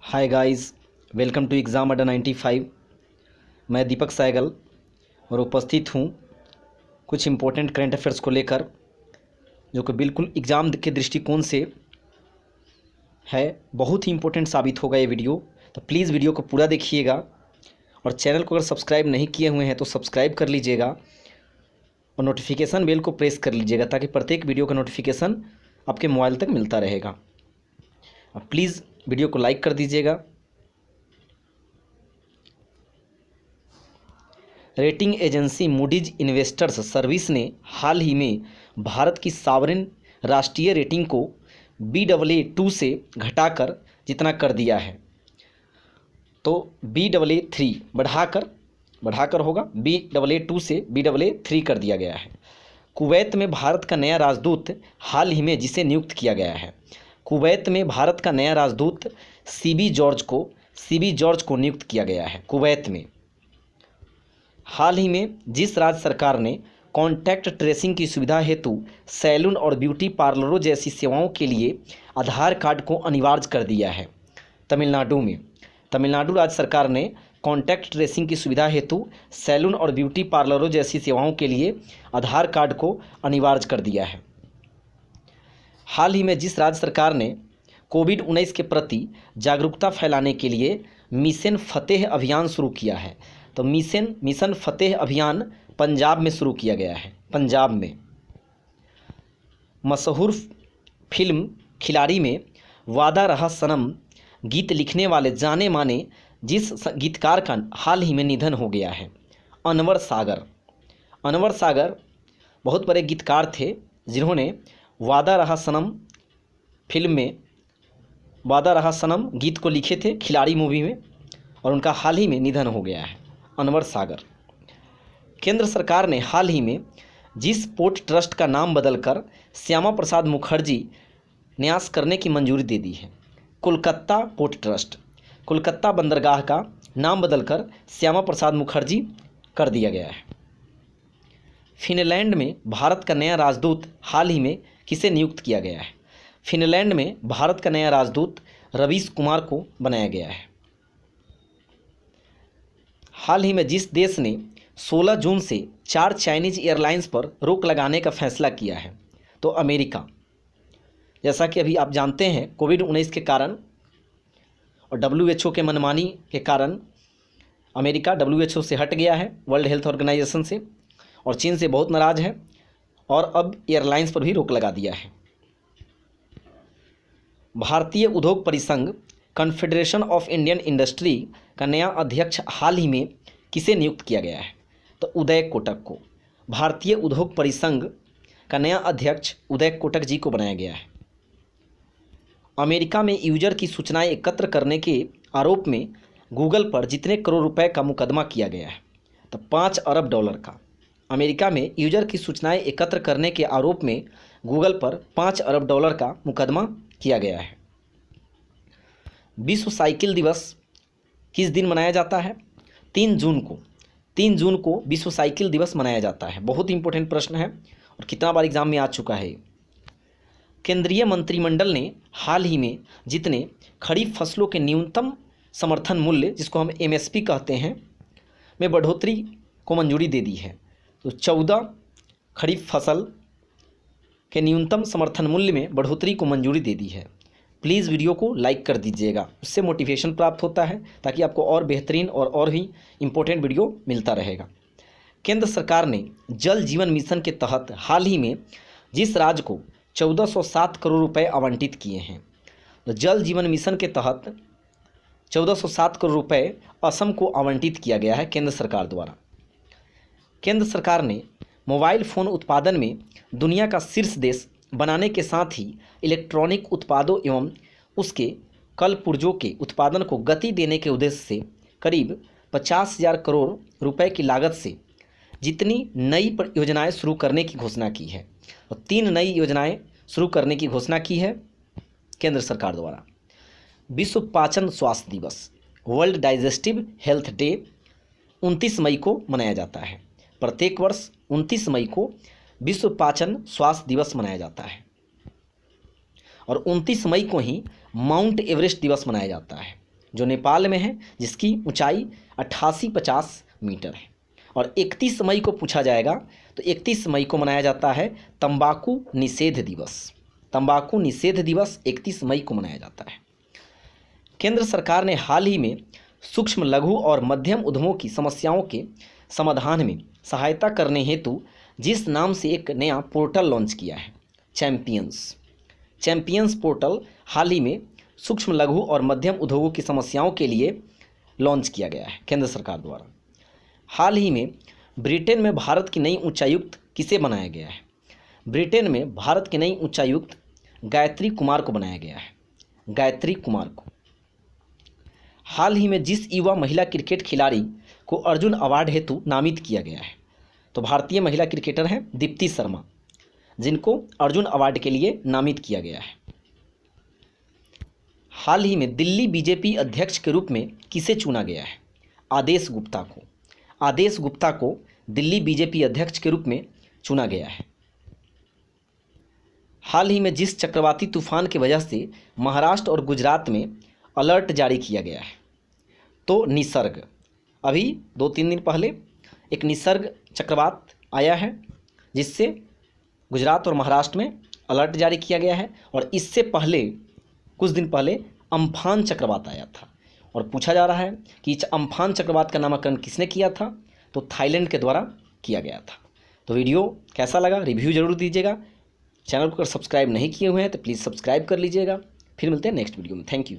Hi guys, welcome to exam Adda 95। मैं दीपक सहगल और उपस्थित हूँ कुछ इम्पोर्टेंट करंट अफेयर्स को लेकर, जो कि बिल्कुल एग्ज़ाम के दृष्टिकोण से है। बहुत ही इम्पोर्टेंट साबित होगा ये वीडियो, तो प्लीज़ वीडियो को पूरा देखिएगा। और चैनल को अगर सब्सक्राइब नहीं किए हुए हैं तो सब्सक्राइब कर लीजिएगा और नोटिफिकेशन बेल को प्रेस कर लीजिएगा, ताकि प्रत्येक वीडियो का नोटिफिकेशन आपके मोबाइल तक मिलता रहेगा। अब प्लीज़ वीडियो को लाइक कर दीजिएगा। Rating agency Moody's investors service ने हाल ही में भारत की सॉवरेन राष्ट्रीय रेटिंग को Baa2 से घटाकर जितना कर दिया है, तो Baa3 बढ़ाकर होगा, Baa2 से Baa3 कर दिया गया है। कुवैत में भारत का नया राजदूत हाल ही में जिसे नियुक्त किया गया है, कुवैत में भारत का नया राजदूत सीबी जॉर्ज को नियुक्त किया गया है। कुवैत में हाल ही में जिस राज्य सरकार ने कॉन्टैक्ट ट्रेसिंग की सुविधा हेतु सैलून और ब्यूटी पार्लरों जैसी सेवाओं के लिए आधार कार्ड को अनिवार्य कर दिया है, तमिलनाडु राज्य सरकार ने कॉन्टैक्ट ट्रेसिंग की सुविधा हेतु सैलून और ब्यूटी पार्लरों जैसी सेवाओं के लिए आधार कार्ड को अनिवार्य कर दिया है। हाल ही में जिस राज्य सरकार ने कोविड-19 के प्रति जागरूकता फैलाने के लिए मिशन फतेह अभियान शुरू किया है, तो मिशन फतेह अभियान पंजाब में शुरू किया गया है। पंजाब में मशहूर फिल्म खिलाड़ी में वादा रहा सनम गीत लिखने वाले जाने माने जिस गीतकार का हाल ही में निधन हो गया है, अनवर सागर बहुत बड़े गीतकार थे, जिन्होंने वादा रहा सनम फिल्म में वादा रहा सनम गीत को लिखे थे खिलाड़ी मूवी में, और उनका हाल ही में निधन हो गया है, अनवर सागर। केंद्र सरकार ने हाल ही में जिस पोर्ट ट्रस्ट का नाम बदलकर श्यामा प्रसाद मुखर्जी न्यास करने की मंजूरी दे दी है, कोलकाता पोर्ट ट्रस्ट, कोलकाता बंदरगाह का नाम बदलकर श्यामा प्रसाद मुखर्जी कर दिया गया है। फिनलैंड में भारत का नया राजदूत हाल ही में किसे नियुक्त किया गया है? फिनलैंड में भारत का नया राजदूत रवीश कुमार को बनाया गया है। हाल ही में जिस देश ने 16 जून से 4 चाइनीज एयरलाइंस पर रोक लगाने का फैसला किया है, तो अमेरिका। जैसा कि अभी आप जानते हैं, कोविड-19 के कारण और WHO के मनमानी के कारण अमेरिका WHO से हट गया है, वर्ल्ड हेल्थ ऑर्गेनाइजेशन से, और चीन से बहुत नाराज़ है और अब एयरलाइंस पर भी रोक लगा दिया है। भारतीय उद्योग परिसंघ कॉन्फेडरेशन ऑफ इंडियन इंडस्ट्री का नया अध्यक्ष हाल ही में किसे नियुक्त किया गया है, तो उदय कोटक को। भारतीय उद्योग परिसंघ का नया अध्यक्ष उदय कोटक जी को बनाया गया है। अमेरिका में यूजर की सूचनाएं एकत्र करने के आरोप में गूगल पर जितने करोड़ रुपए का मुकदमा किया गया है, तो $5 अरब का। अमेरिका में यूजर की सूचनाएं एकत्र करने के आरोप में गूगल पर $5 अरब का मुकदमा किया गया है। विश्व साइकिल दिवस किस दिन मनाया जाता है? 3 जून को विश्व साइकिल दिवस मनाया जाता है। बहुत इंपॉर्टेंट प्रश्न है और कितना बार एग्जाम में आ चुका है। केंद्रीय मंत्रिमंडल ने हाल ही में जितने खरीफ फसलों के न्यूनतम समर्थन मूल्य, जिसको हम MSP कहते हैं, में बढ़ोतरी को मंजूरी दे दी है, तो 14 खरीफ फसल के न्यूनतम समर्थन मूल्य में बढ़ोतरी को मंजूरी दे दी है। प्लीज़ वीडियो को लाइक कर दीजिएगा, उससे मोटिवेशन प्राप्त होता है, ताकि आपको और बेहतरीन और भी इम्पोर्टेंट वीडियो मिलता रहेगा। केंद्र सरकार ने जल जीवन मिशन के तहत हाल ही में जिस राज्य को 1407 करोड़ रुपए आवंटित किए हैं, तो जल जीवन मिशन के तहत 1407 करोड़ रुपए असम को आवंटित किया गया है केंद्र सरकार द्वारा। केंद्र सरकार ने मोबाइल फ़ोन उत्पादन में दुनिया का शीर्ष देश बनाने के साथ ही इलेक्ट्रॉनिक उत्पादों एवं उसके कलपुर्जों के उत्पादन को गति देने के उद्देश्य से करीब 50,000 करोड़ रुपए की लागत से जितनी नई योजनाएं शुरू करने की घोषणा की है, और 3 नई योजनाएं शुरू करने की घोषणा की है केंद्र सरकार द्वारा। विश्व पाचन स्वास्थ्य दिवस, वर्ल्ड डाइजेस्टिव हेल्थ डे 29 मई को मनाया जाता है। प्रत्येक वर्ष 29 मई को विश्व पाचन स्वास्थ्य दिवस मनाया जाता है। और 29 मई को ही माउंट एवरेस्ट दिवस मनाया जाता है। जो नेपाल में है, जिसकी ऊंचाई 8850 मीटर है। और 31 मई को पूछा जाएगा तो 31 मई को मनाया जाता है तंबाकू निषेध दिवस। तंबाकू निषेध दिवस 31 मई को मनाया जाता है। केंद्र सरकार ने हाल ही में सूक्ष्म लघु और मध्यम उद्यमों की समस्याओं के समाधान में सहायता करने हेतु जिस नाम से एक नया पोर्टल लॉन्च किया है, चैंपियंस पोर्टल हाल ही में सूक्ष्म लघु और मध्यम उद्योगों की समस्याओं के लिए लॉन्च किया गया है केंद्र सरकार द्वारा। हाल ही में ब्रिटेन में भारत की नई उच्चायुक्त किसे बनाया गया है? ब्रिटेन में भारत की नई उच्चायुक्त गायत्री कुमार को बनाया गया है, गायत्री कुमार को। हाल ही में जिस युवा महिला क्रिकेट खिलाड़ी को अर्जुन अवार्ड हेतु नामित किया गया है, तो भारतीय महिला क्रिकेटर हैं दीप्ति शर्मा, जिनको अर्जुन अवार्ड के लिए नामित किया गया है। हाल ही में दिल्ली बीजेपी अध्यक्ष के रूप में किसे चुना गया है? आदेश गुप्ता को। आदेश गुप्ता को दिल्ली बीजेपी अध्यक्ष के रूप में चुना गया है। हाल ही में जिस चक्रवाती तूफान की वजह से महाराष्ट्र और गुजरात में अलर्ट जारी किया गया है, तो निसर्ग। अभी 2-3 दिन पहले एक निसर्ग चक्रवात आया है, जिससे गुजरात और महाराष्ट्र में अलर्ट जारी किया गया है। और इससे पहले कुछ दिन पहले अम्फान चक्रवात आया था, और पूछा जा रहा है कि इस अम्फान चक्रवात का नामकरण किसने किया था? तो थाईलैंड के द्वारा किया गया था। तो वीडियो कैसा लगा, रिव्यू जरूर दीजिएगा। चैनल को अगर सब्सक्राइब नहीं किए हुए हैं तो प्लीज़ सब्सक्राइब कर लीजिएगा। फिर मिलते हैं नेक्स्ट वीडियो में। Thank you.